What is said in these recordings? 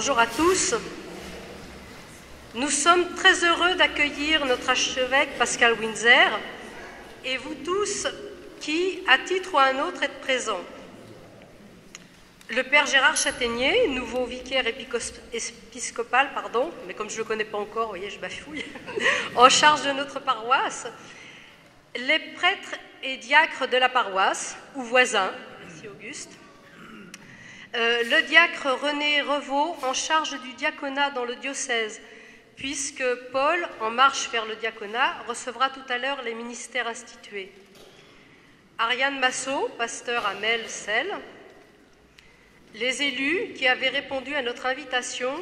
Bonjour à tous. Nous sommes très heureux d'accueillir notre archevêque Pascal Winzer et vous tous qui, à titre ou à un autre, êtes présents. Le père Gérard Châtaignier, nouveau vicaire épiscopal, mais comme je ne le connais pas encore, vous voyez, je bafouille, en charge de notre paroisse, les prêtres et diacres de la paroisse, ou voisins, merci Auguste, le diacre René Revaux, en charge du diaconat dans le diocèse, puisque Paul, en marche vers le diaconat, recevra tout à l'heure les ministères institués. Ariane Massot, pasteur à Mel-Selle, les élus qui avaient répondu à notre invitation,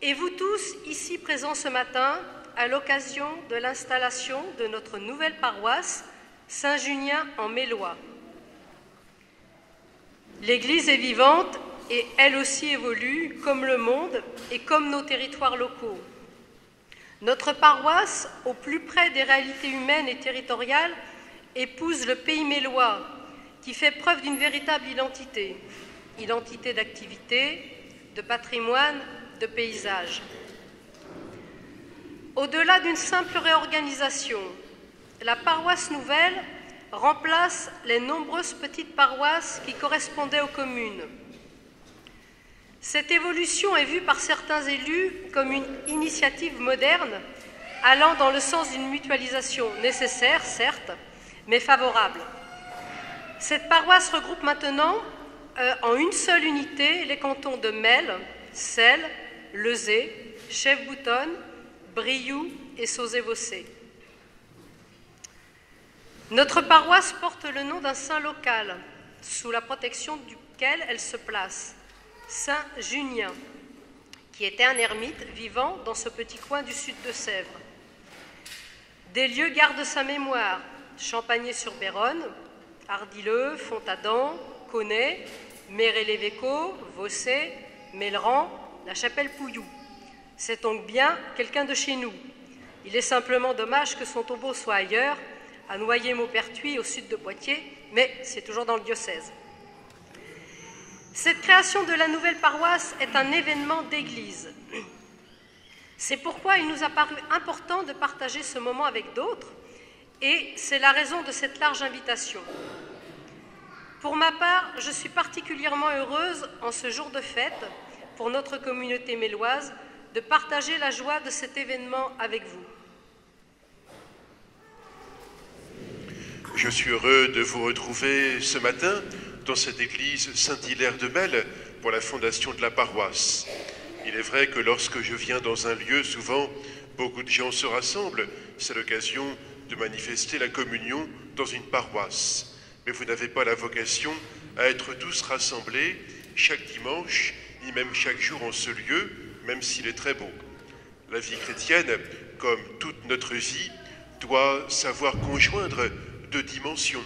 et vous tous ici présents ce matin à l'occasion de l'installation de notre nouvelle paroisse Saint-Junien en Mélois. L'Église est vivante et elle aussi évolue comme le monde et comme nos territoires locaux. Notre paroisse, au plus près des réalités humaines et territoriales, épouse le pays mélois qui fait preuve d'une véritable identité d'activité, de patrimoine, de paysage. Au-delà d'une simple réorganisation, la paroisse nouvelle remplace les nombreuses petites paroisses qui correspondaient aux communes. Cette évolution est vue par certains élus comme une initiative moderne allant dans le sens d'une mutualisation nécessaire, certes, mais favorable. Cette paroisse regroupe maintenant en une seule unité les cantons de Mel, Selle, Lezay, Chèvres-Boutonne, Brioude et Sauzet-Vossé. Notre paroisse porte le nom d'un saint local, sous la protection duquel elle se place, Saint Junien, qui était un ermite vivant dans ce petit coin du sud de Sèvres. Des lieux gardent sa mémoire, Champagné-sur-Béronne, Ardileux, Fontadon, Connay, Méré-l'Évêco, Vossé, Melleran, la Chapelle-Pouilloux. C'est donc bien quelqu'un de chez nous. Il est simplement dommage que son tombeau soit ailleurs, à Noyer-Maupertuis, au sud de Poitiers, mais c'est toujours dans le diocèse. Cette création de la nouvelle paroisse est un événement d'église. C'est pourquoi il nous a paru important de partager ce moment avec d'autres, et c'est la raison de cette large invitation. Pour ma part, je suis particulièrement heureuse, en ce jour de fête, pour notre communauté méloise, de partager la joie de cet événement avec vous. Je suis heureux de vous retrouver ce matin dans cette église Saint-Hilaire de Mel pour la fondation de la paroisse. Il est vrai que lorsque je viens dans un lieu, souvent, beaucoup de gens se rassemblent. C'est l'occasion de manifester la communion dans une paroisse. Mais vous n'avez pas la vocation à être tous rassemblés chaque dimanche, ni même chaque jour en ce lieu, même s'il est très beau. La vie chrétienne, comme toute notre vie, doit savoir conjoindre deux dimensions,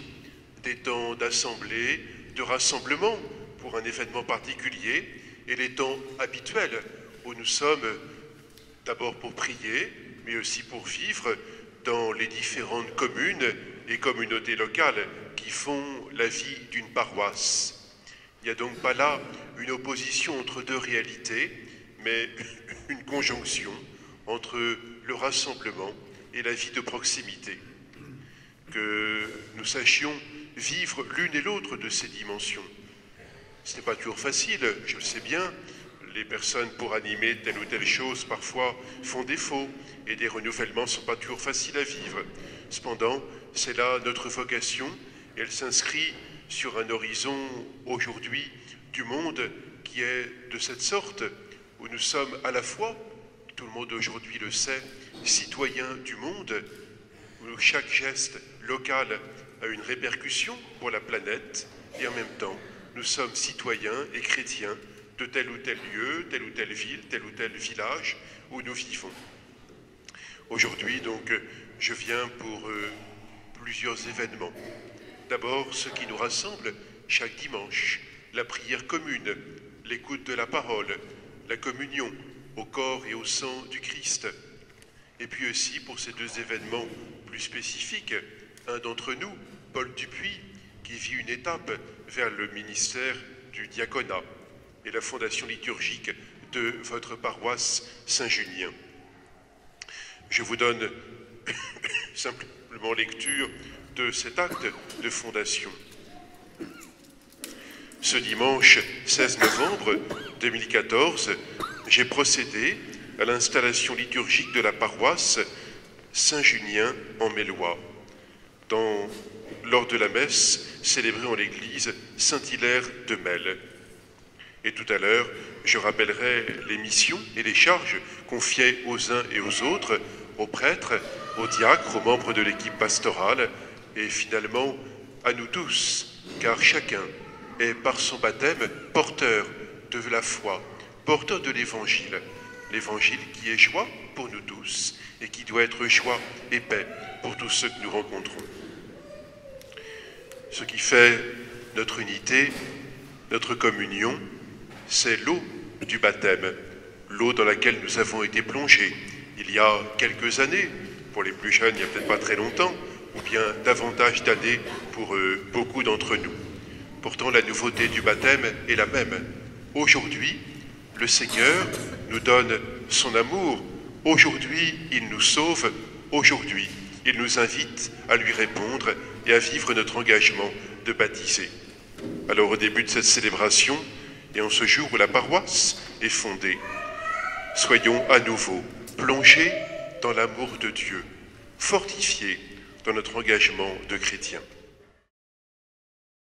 des temps d'assemblée, de rassemblement pour un événement particulier, et les temps habituels où nous sommes d'abord pour prier, mais aussi pour vivre dans les différentes communes et communautés locales qui font la vie d'une paroisse. Il n'y a donc pas là une opposition entre deux réalités, mais une conjonction entre le rassemblement et la vie de proximité. Que nous sachions vivre l'une et l'autre de ces dimensions. Ce n'est pas toujours facile, je le sais bien. Les personnes pour animer telle ou telle chose parfois font défaut et des renouvellements ne sont pas toujours faciles à vivre. Cependant, c'est là notre vocation et elle s'inscrit sur un horizon aujourd'hui du monde qui est de cette sorte où nous sommes à la fois, tout le monde aujourd'hui le sait, citoyens du monde, où chaque geste local a une répercussion pour la planète et en même temps, nous sommes citoyens et chrétiens de tel ou tel lieu, telle ou telle ville, tel ou tel village où nous vivons. Aujourd'hui, donc, je viens pour plusieurs événements. D'abord, ce qui nous rassemble chaque dimanche, la prière commune, l'écoute de la parole, la communion au corps et au sang du Christ. Et puis aussi, pour ces deux événements plus spécifiques, un d'entre nous, Paul Dupuis, qui vit une étape vers le ministère du diaconat. et la fondation liturgique de votre paroisse Saint-Junien. Je vous donne simplement lecture de cet acte de fondation. Ce dimanche 16 novembre 2014, j'ai procédé à l'installation liturgique de la paroisse Saint-Junien en Mélois, lors de la messe célébrée en l'église Saint-Hilaire de Melle. Et tout à l'heure, je rappellerai les missions et les charges confiées aux uns et aux autres, aux prêtres, aux diacres, aux membres de l'équipe pastorale, et finalement à nous tous, car chacun est par son baptême porteur de la foi, porteur de l'Évangile qui est joie pour nous tous et qui doit être joie et paix pour tous ceux que nous rencontrons. Ce qui fait notre unité, notre communion, c'est l'eau du baptême, l'eau dans laquelle nous avons été plongés il y a quelques années, pour les plus jeunes il n'y a peut-être pas très longtemps, ou bien davantage d'années pour beaucoup d'entre nous. Pourtant, la nouveauté du baptême est la même. Aujourd'hui, le Seigneur nous donne son amour. Aujourd'hui, il nous sauve. Aujourd'hui, il nous invite à lui répondre et à vivre notre engagement de baptiser. Alors, au début de cette célébration, et en ce jour où la paroisse est fondée, soyons à nouveau plongés dans l'amour de Dieu, fortifiés dans notre engagement de chrétien.